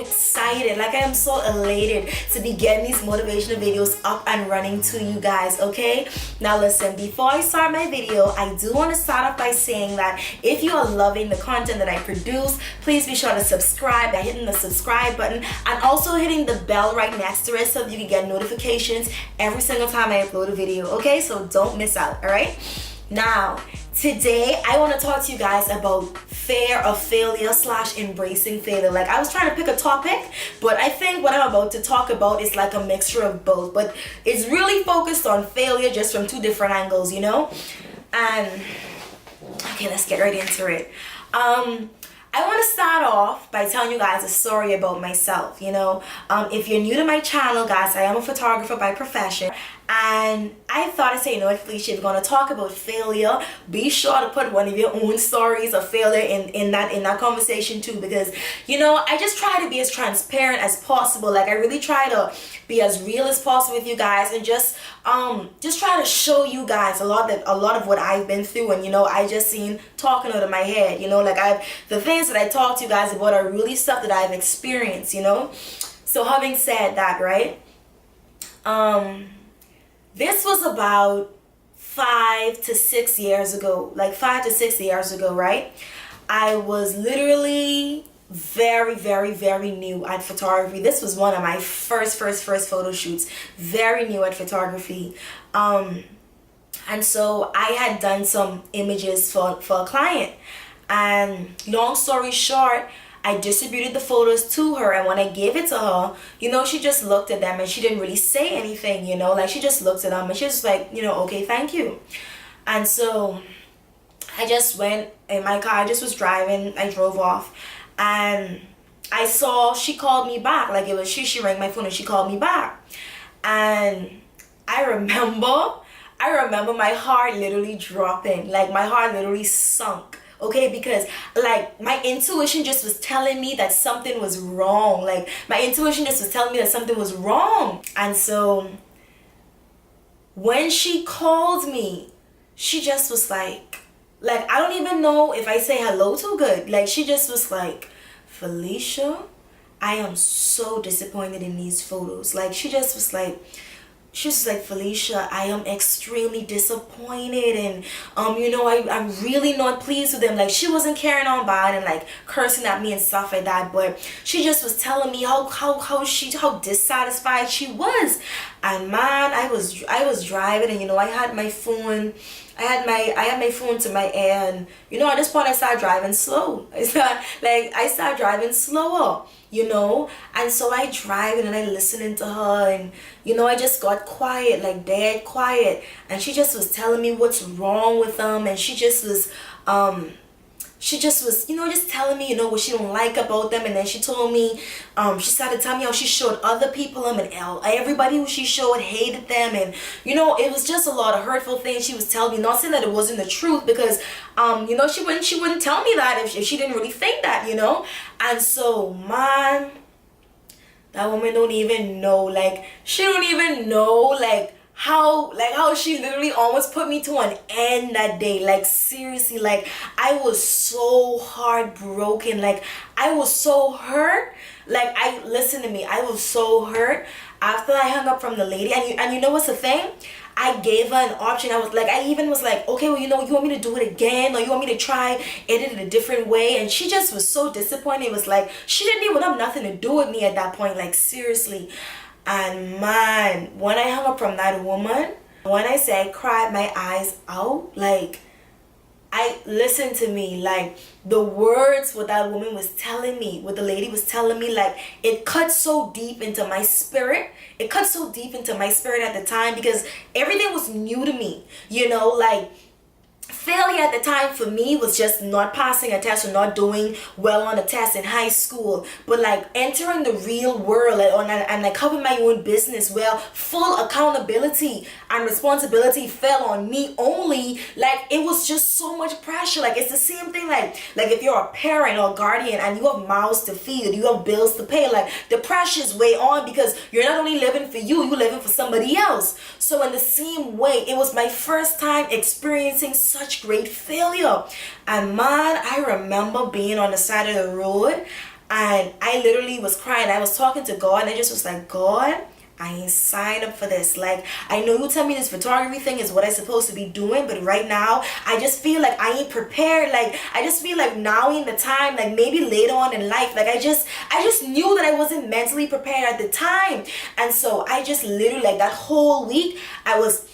excited, like I am so elated to be getting these motivational videos up and running to you guys, okay? Now listen, before I start my video, I do want to start off by saying that if you are loving the content that I produce, please be sure to subscribe by hitting the subscribe button and also hitting the bell right next to it so that you can get notifications every single time I upload a video, okay? So don't miss out, all right? Now, today I want to talk to you guys about fear of failure / embracing failure. Like, I was trying to pick a topic, but I think what I'm about to talk about is like a mixture of both, but it's really focused on failure just from two different angles, you know? And okay, let's get right into it. I want to start off by telling you guys a story about myself, you know. If you're new to my channel, guys, I am a photographer by profession, and I thought I'd say, you know what, Phylicia, if you're going to talk about failure, be sure to put one of your own stories of failure in that conversation too, because, you know, I just try to be as transparent as possible. Like, I really try to be as real as possible with you guys, and just try to show you guys a lot of what I've been through. And, you know, I just seen talking out of my head, you know, like the things that I talk to you guys about are really stuff that I've experienced, you know. So having said that, right, this was about 5 to 6 years ago, like 5 to 6 years ago, right? I was literally very new at photography. This was one of my first photo shoots, very new at photography. And so I had done some images for a client, and long story short, I distributed the photos to her, and when I gave it to her, you know, she just looked at them and she didn't really say anything, you know, like she just looked at them and she was like, you know, okay, thank you. And so I just went in my car, I just was driving, I drove off, and I saw she called me back. Like, it was she rang my phone and she called me back. And I remember my heart literally dropping, like my heart literally sunk. Okay, because like my intuition just was telling me that something was wrong. Like, my intuition just was telling me that something was wrong. And so when she called me, she just was like I don't even know if I say hello too good. Like, she just was like, Phylicia, I am so disappointed in these photos. Like, she was like, Phylicia, I am extremely disappointed, and you know, I'm really not pleased with them. Like, she wasn't carrying on bad and like cursing at me and stuff like that, but she just was telling me how dissatisfied she was. And man, I was driving, and you know, I had my phone to my ear, and you know, at this point I started driving slow. I started driving slower, you know. And so I driving and I listening to her, and you know, I just got quiet, like dead quiet, and she just was telling me what's wrong with them, and she just was you know, just telling me, you know, what she don't like about them. And then she told me, she started telling me how she showed other people them, and everybody who she showed hated them. And you know, it was just a lot of hurtful things she was telling me. Not saying that it wasn't the truth, because you know, she wouldn't tell me that if she didn't really think that, you know. And so, man, that woman don't even know, like, she don't even know how she literally almost put me to an end that day. Like, seriously, like, I was so heartbroken. Like, I was so hurt. Like, listen to me, I was so hurt after I hung up from the lady. And you know what's the thing? I gave her an option. I even was like, okay, well, you know, you want me to do it again, or you want me to try edit it a different way? And she just was so disappointed. It was like she didn't even have nothing to do with me at that point. Like, seriously. And man, when I hung up from that woman, when I say I cried my eyes out, like, listen to me, like, the words what that woman was telling me, what the lady was telling me, like, it cut so deep into my spirit. It cut so deep into my spirit at the time, because everything was new to me, you know. Like, failure at the time for me was just not passing a test or not doing well on a test in high school. But like, entering the real world and like having my own business, well, full accountability and responsibility fell on me only. Like, it was just so much pressure. Like, it's the same thing, like if you're a parent or a guardian and you have mouths to feed, you have bills to pay, like, the pressure's way on, because you're not only living for you, you're living for somebody else. So in the same way, it was my first time experiencing such great failure. And man, I remember being on the side of the road And I literally was crying. I was talking to God, and I just was like, God, I ain't signed up for this. Like, I know you tell me this photography thing is what I'm supposed to be doing, but right now I just feel like I ain't prepared. Like, I just feel like now ain't the time. Like, maybe later on in life. Like, I just knew that I wasn't mentally prepared at the time. And so I just literally, like, that whole week I was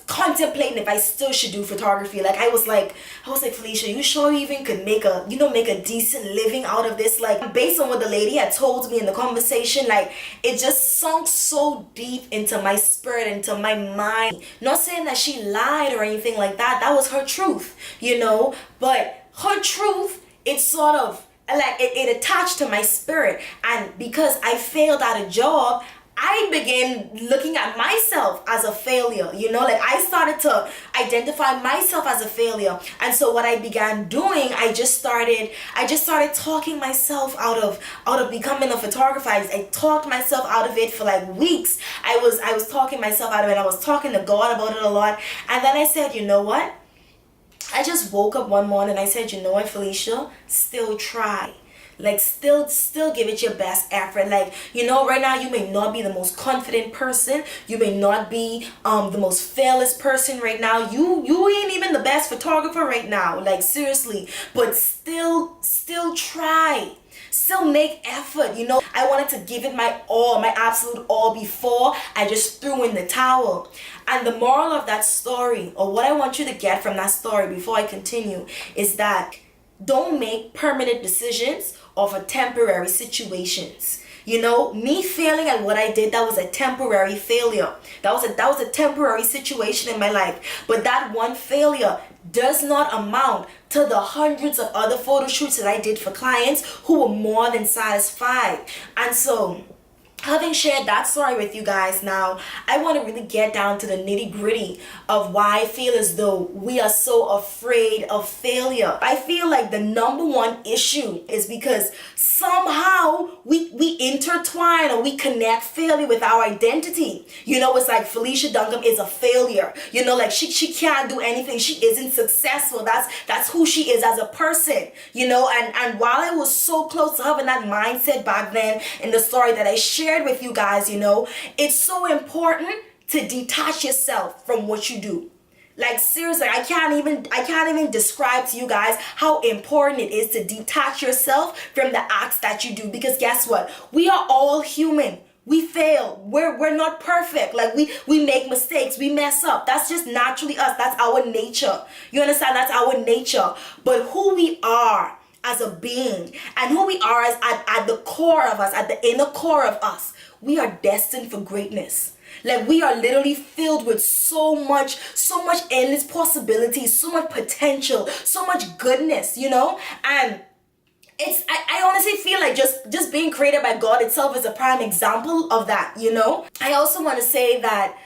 contemplating if I still should do photography. Like, I was like, Phylicia, you sure you even could make a decent living out of this? Like, based on what the lady had told me in the conversation, like, it just sunk so deep into my spirit, into my mind. Not saying that she lied or anything like that. That was her truth, but her truth, it sort of, like, it attached to my spirit. And because I failed at a job, I began looking at myself as a failure, like I started to identify myself as a failure. And so what I began doing, I just started talking myself out of becoming a photographer. I talked myself out of it for like weeks. I was talking myself out of it. I was talking to God about it a lot. And then I said, you know what? I just woke up one morning and I said, you know what, Phylicia, still try. Like, still give it your best effort. Like, right now you may not be the most confident person. You may not be the most fearless person right now. You ain't even the best photographer right now. Like, seriously. But still try. Still make effort. I wanted to give it my all, my absolute all, before I just threw in the towel. And the moral of that story, or what I want you to get from that story before I continue, is that don't make permanent decisions off of temporary situations. Me failing at what I did, that was a temporary failure. That was a temporary situation in my life. But that one failure does not amount to the hundreds of other photo shoots that I did for clients who were more than satisfied. And so, having shared that story with you guys, now I want to really get down to the nitty-gritty of why I feel as though we are so afraid of failure. I feel like the number one issue is because somehow we intertwine or we connect failure with our identity. It's like Phylicia Duncombe is a failure. Like she can't do anything. She isn't successful. That's who she is as a person. And while I was so close to having that mindset back then in the story that I shared with you guys, it's so important to detach yourself from what you do. Like, seriously, I can't even describe to you guys how important it is to detach yourself from the acts that you do. Because guess what? We are all human. We fail. We're not perfect. Like, we make mistakes. We mess up. That's just naturally us. That's our nature. You understand? That's our nature. But who we are as a being, and who we are as at the core of us, at the inner core of us, we are destined for greatness. Like, we are literally filled with so much endless possibilities, so much potential, so much goodness, and I honestly feel like just being created by God itself is a prime example of that. I also want to say that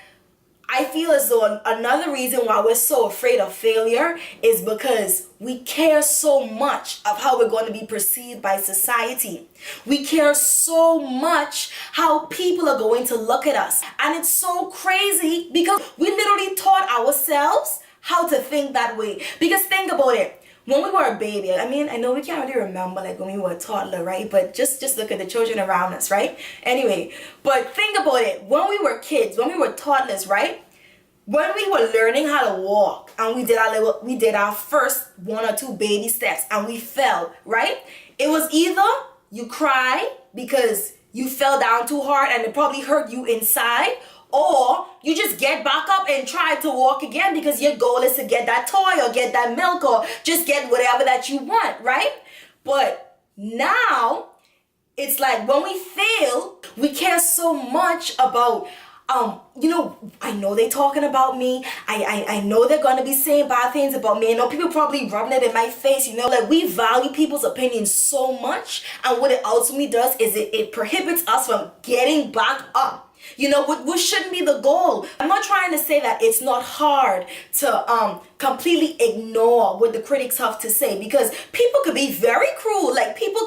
I feel as though another reason why we're so afraid of failure is because we care so much of how we're going to be perceived by society. We care so much how people are going to look at us. And it's so crazy because we literally taught ourselves how to think that way. Because think about it. When we were a baby, I know we can't really remember like when we were a toddler, right? But just look at the children around us, right? Anyway, but think about it. When we were kids, when we were toddlers, right? When we were learning how to walk and we did our first one or two baby steps and we fell, right? It was either you cry because you fell down too hard and it probably hurt you inside, or you just get back up and try to walk again because your goal is to get that toy or get that milk or just get whatever that you want, right? But now it's like when we fail, we care so much about I know they're talking about me. I know they're going to be saying bad things about me. I know people probably rubbing it in my face, like we value people's opinions so much. And what it ultimately does is it prohibits us from getting back up. What shouldn't be the goal. I'm not trying to say that it's not hard to completely ignore what the critics have to say, because people could be very cruel. People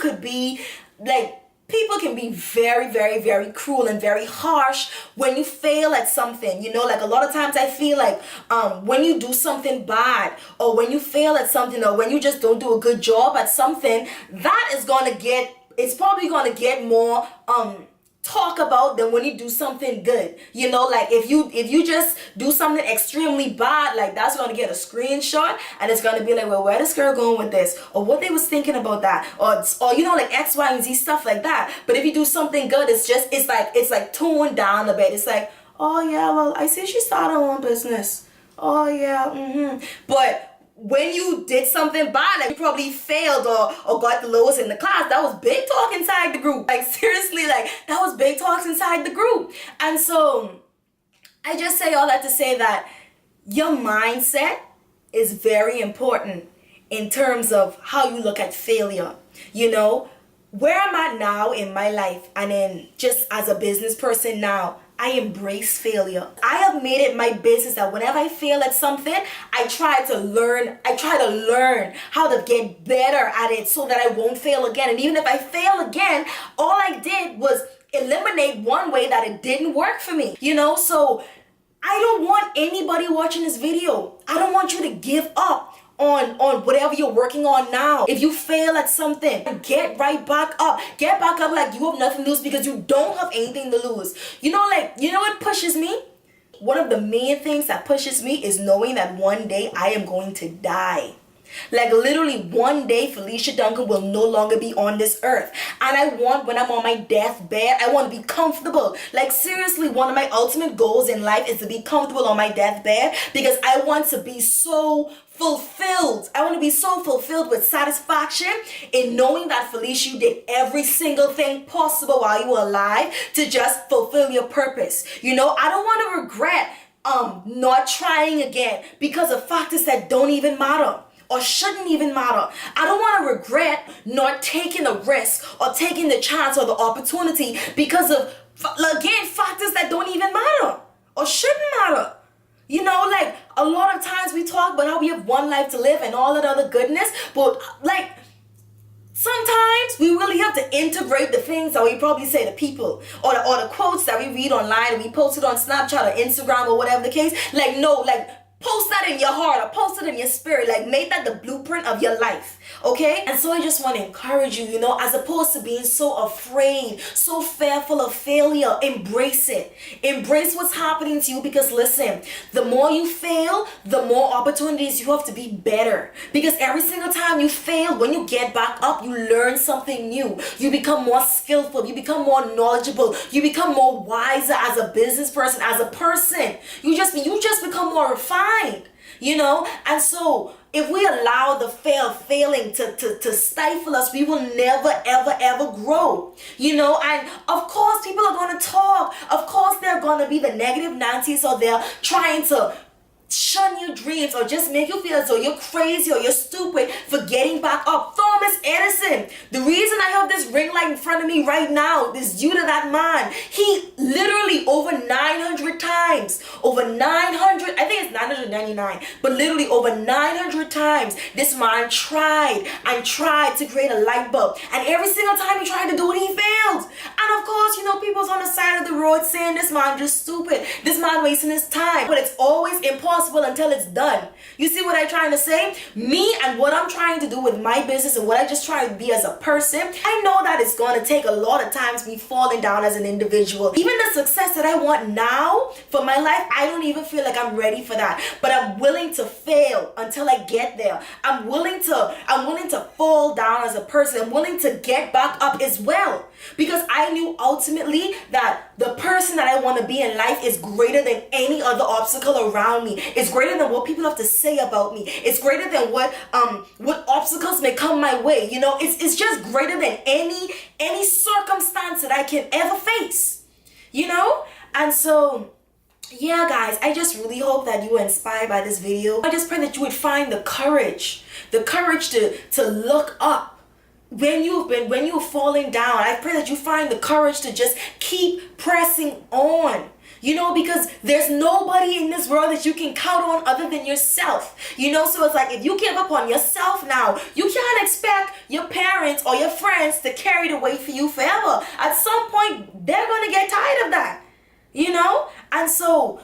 can be very, very, very cruel and very harsh when you fail at something. A lot of times I feel like when you do something bad, or when you fail at something, or when you just don't do a good job at something, that is going to get it's probably gonna get more talk about than when you do something good. You know, like if you just do something extremely bad, like that's gonna get a screenshot and it's gonna be like, well, where this girl going with this, or what they was thinking about that, or you know, like X, Y, and Z stuff like that. But if you do something good, it's like toned down a bit. It's like, oh yeah, well, I see she started her own business. Oh yeah, But when you did something bad, like you probably failed or got the lowest in the class, that was big talk inside the group. Like seriously, like that was big talks inside the group. And so I just say all that to say that your mindset is very important in terms of how you look at failure. You know, where I'm at now in my life and in just as a business person now, I embrace failure. I have made it my business that whenever I fail at something, I try to learn how to get better at it so that I won't fail again. And even if I fail again, all I did was eliminate one way that it didn't work for me. You know, so I don't want anybody watching this video. I don't want you to give up on whatever you're working on now. If you fail at something, get right back up. Get back up like you have nothing to lose, because you don't have anything to lose. You know, like, you know what pushes me? One of the main things that pushes me is knowing that one day I am going to die. Like literally one day Phylicia Duncan will no longer be on this earth. And I want, when I'm on my deathbed, I want to be comfortable. Like seriously, one of my ultimate goals in life is to be comfortable on my deathbed, because I want to be so fulfilled. I want to be so fulfilled with satisfaction in knowing that Phylicia, you did every single thing possible while you were alive to just fulfill your purpose. You know, I don't want to regret not trying again because of factors that don't even matter or shouldn't even matter. I don't want to regret not taking a risk or taking the chance or the opportunity because of, again, factors that don't even matter or shouldn't matter. You know, like a lot of times we talk about how we have one life to live and all that other goodness, but like sometimes we really have to integrate the things that we probably say to people, or the quotes that we read online and we post it on Snapchat or Instagram or whatever the case. Like, no, like post that in your heart or post it in your spirit. Like make that the blueprint of your life. Okay? And so I just want to encourage you, you know, as opposed to being so afraid, so fearful of failure, embrace it. Embrace what's happening to you, because listen, the more you fail, the more opportunities you have to be better. Because every single time you fail, when you get back up, you learn something new. You become more skillful. You become more knowledgeable. You become more wiser as a business person, as a person. You just become more refined, you know? And so if we allow the failing to stifle us, we will never, ever, ever grow. You know, and of course people are going to talk. Of course there are going to be the negative Nancy's out there trying to shun your dreams or just make you feel as though you're crazy or you're stupid for getting back up. Thomas Edison, the reason I have this ring light in front of me right now is due to that man. He literally over 900 times, I think it's 999, but literally over 900 times, this man tried and tried to create a light bulb. And every single time he tried to do it, he failed. And of course, you know, people's on the side of the road saying this man just stupid, this man wasting his time. But it's always impossible until it's done. You see what I'm trying to say? Me and what I'm trying to do with my business and what I just try to be as a person, I know that it's going to take a lot of times me falling down as an individual. Even the success that I want now for my life, I don't even feel like I'm ready for that. But I'm willing to fail until I get there. I'm willing to fall down as a person. I'm willing to get back up as well. Because I knew ultimately that the person that I want to be in life is greater than any other obstacle around me. It's greater than what people have to say about me. It's greater than what obstacles may come my way. You know, it's just greater than any circumstance that I can ever face. You know? And so yeah, guys, I just really hope that you were inspired by this video. I just pray that you would find the courage to look up. When you're falling down, I pray that you find the courage to just keep pressing on. You know, because there's nobody in this world that you can count on other than yourself. You know, so it's like if you give up on yourself now, you can't expect your parents or your friends to carry the weight for you forever. At some point, they're going to get tired of that. You know? And so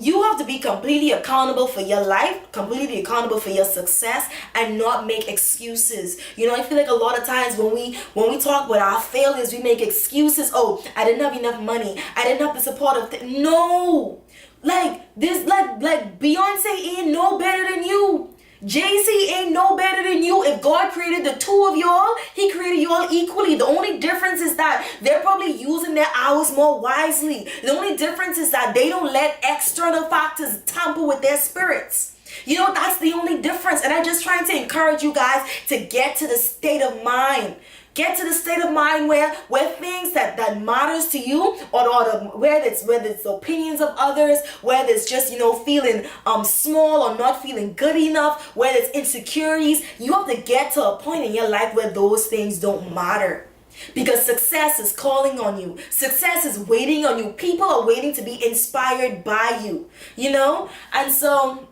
you have to be completely accountable for your life, completely accountable for your success, and not make excuses. You know, I feel like a lot of times when we talk about our failures, we make excuses. Oh, I didn't have enough money, I didn't have the support of no, like this, like Beyonce ain't no better than you. JC ain't no better than you. If God created the two of y'all, he created y'all equally. The only difference is that they're probably using their hours more wisely. The only difference is that they don't let external factors tamper with their spirits. You know, that's the only difference. And I'm just trying to encourage you guys to get to the state of mind. Get to the state of mind where things that matters to you, or whether it's the opinions of others, whether it's just, you know, feeling small or not feeling good enough, whether it's insecurities, you have to get to a point in your life where those things don't matter. Because success is calling on you. Success is waiting on you. People are waiting to be inspired by you, you know? And so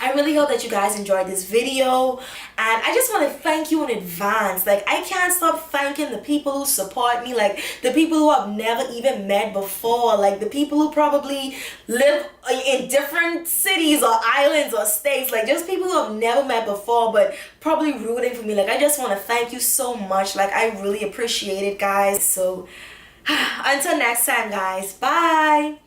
I really hope that you guys enjoyed this video, and I just want to thank you in advance. Like, I can't stop thanking the people who support me, like the people who I've never even met before, like the people who probably live in different cities or islands or states, like just people who I've never met before but probably rooting for me. Like, I just want to thank you so much. Like, I really appreciate it, guys. So until next time, guys, bye.